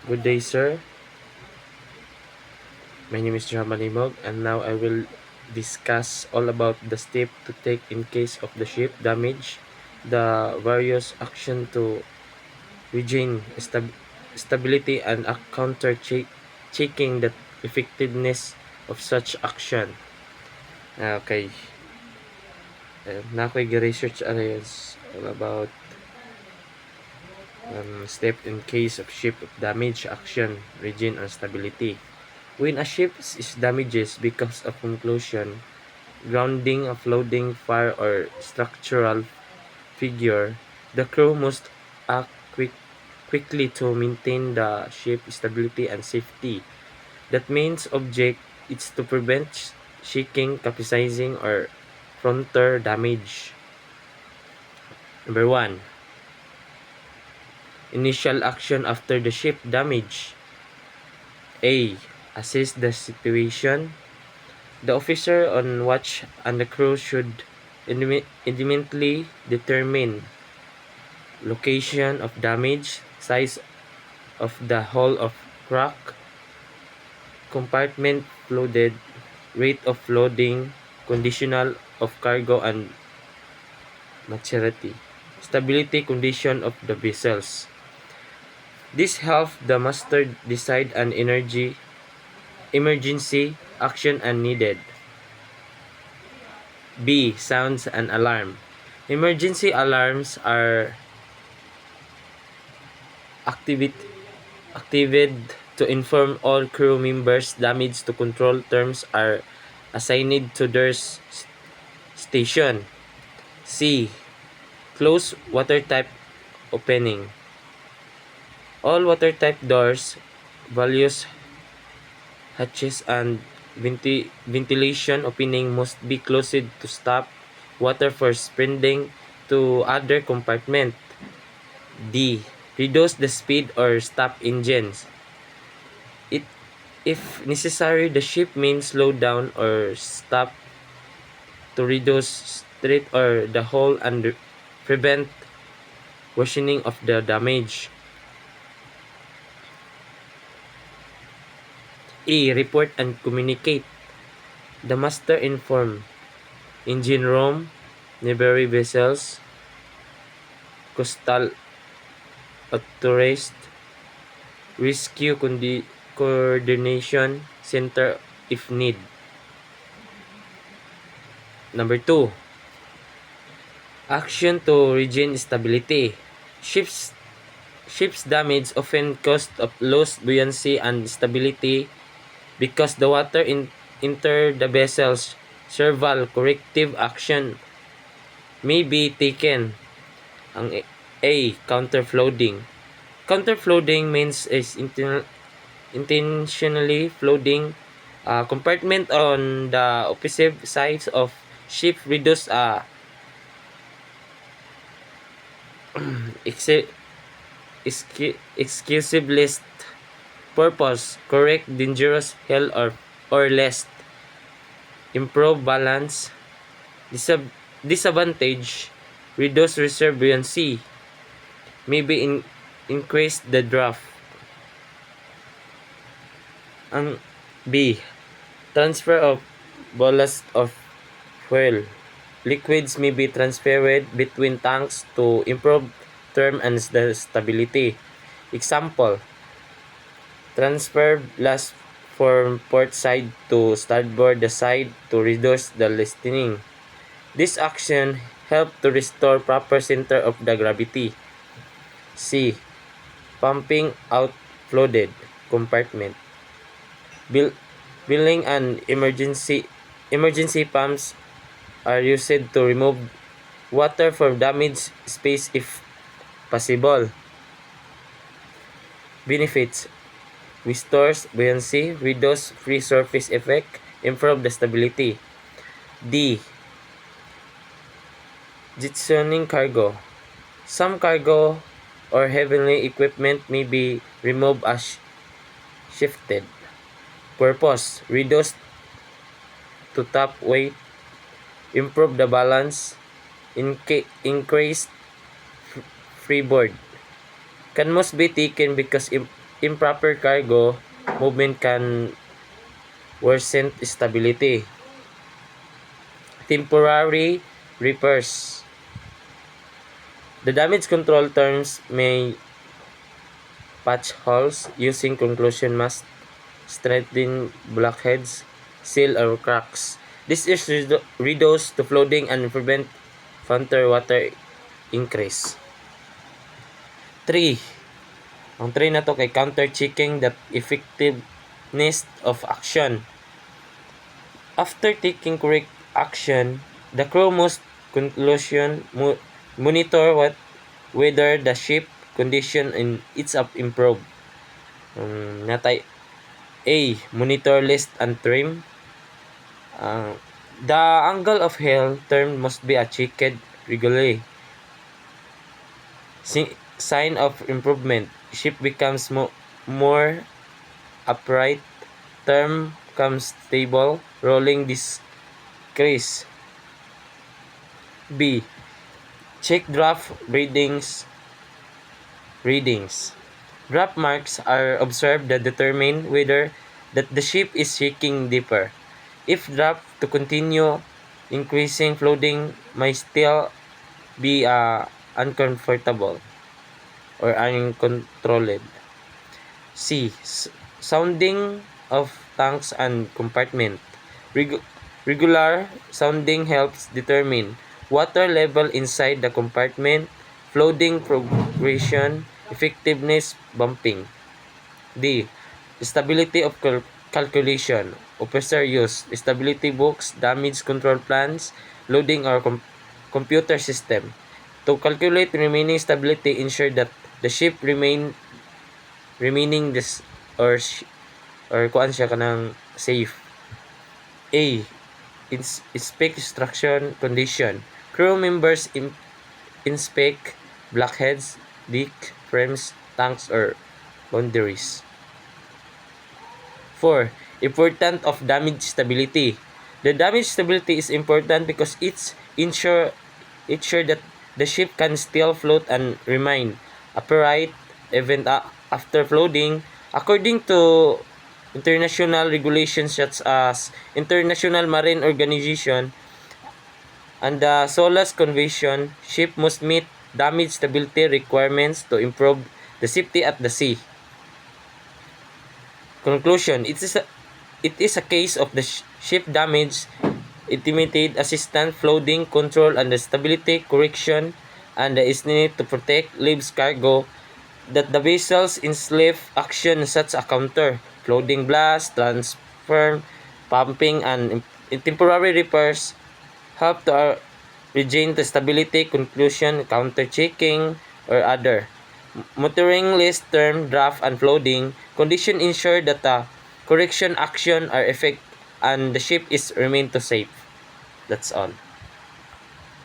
Good day, sir. My name is John Malimog, and now I will discuss all about the step to take in case of the ship damage, the various action to regain stability, and a counter checking the effectiveness of such action. Okay. Na ako'y research areas all about step in case of ship of damage, action, regain, and stability. When a ship is damaged because of conclusion, grounding, flooding, fire, or structural failure, the crew must act quickly to maintain the ship stability and safety. That means object is to prevent shaking, capsizing, or frontal damage. Number 1. Initial action after the ship damage. A. Assess the situation. The officer on watch and the crew should immediately determine location of damage, size of the hull of crack, compartment flooded, rate of loading, conditional of cargo and maturity, stability condition of the vessels. This helps the master decide an emergency action and needed. B. Sounds and alarm. Emergency alarms are activated to inform all crew members damage to control terms are assigned to their station. C. Close watertight opening. All watertight doors, valves, hatches, and ventilation opening must be closed to stop water from spreading to other compartment. D. Reduce the speed or stop engines. If necessary, the ship may slow down or stop to reduce straight or the hull and prevent worsening of the damage. E. Report and communicate. The master inform engine room, neighboring vessels, coastal authorities, rescue coordination center if need. Number 2. Action to regain stability. Ships damage often caused of lost buoyancy and stability because the water enter the vessels. Several corrective action may be taken. Ang A. Counterflooding. Counterflooding means is intentionally flooding compartment on the opposite sides of ship reduce exclusive list purpose, correct dangerous hell or less, improve balance, disadvantage, reduce reserve buoyancy, maybe increase the draft. Ang B. Transfer of ballast of fuel. Liquids may be transferred between tanks to improve term and the stability. Example, transfer blast from port side to starboard the side to reduce the listing. This action help to restore proper center of the gravity. C. Pumping out flooded compartment. Building and emergency pumps are used to remove water from damaged space if possible. Benefits: restores buoyancy, reduce free surface effect, improve the stability. D. Jettisoning cargo. Some cargo or heavy equipment may be removed as shifted. Purpose: reduce to top weight, improve the balance, increase freeboard. Can must be taken because improper cargo movement can worsen stability. Temporary repairs. The damage control terms may patch holes using conclusion must strengthen blockheads, seal or cracks. This is reduce to flooding and prevent further water increase. 3. Ang 3 na to kay counter-checking the effectiveness of action. After taking correct action, the crew must monitor whether the ship condition in its improved. Natay A. Monitor list and trim. The angle of heel turn must be checked regularly. Sign of improvement. Ship becomes more upright. Term becomes stable. Rolling decrease. B. Check draft readings. Draft marks are observed that determine whether that the ship is sinking deeper. If draft to continue increasing, flooding may still be uncomfortable or uncontrolled. C. Sounding of tanks and compartment. Regular sounding helps determine water level inside the compartment, flooding progression, effectiveness, bumping. D. Stability of calculation. Officer use stability books, damage control plans, loading or computer system. To calculate remaining stability, ensure that the ship remaining this or kuan siya kanang safe. A. Inspect structure condition. Crew members inspect blockheads, deck, frames, tanks, or boundaries. 4. Importance of damage stability. The damage stability is important because it ensure that the ship can still float and remain upright even after flooding. According to international regulations such as International Marine Organization and the SOLAS Convention, ship must meet damage stability requirements to improve the safety at the sea. Conclusion: It is a case of the ship damage, intimate assistance, flooding control, and the stability correction, and the need to protect lives cargo that the vessels enslave action such as counter, flooding blast, transfer, pumping, and temporary repairs help to regain the stability, conclusion, counter-checking, or other. Monitoring list term, draft, and flooding condition ensure that the correction action are effective and the ship is remain to safe. That's all.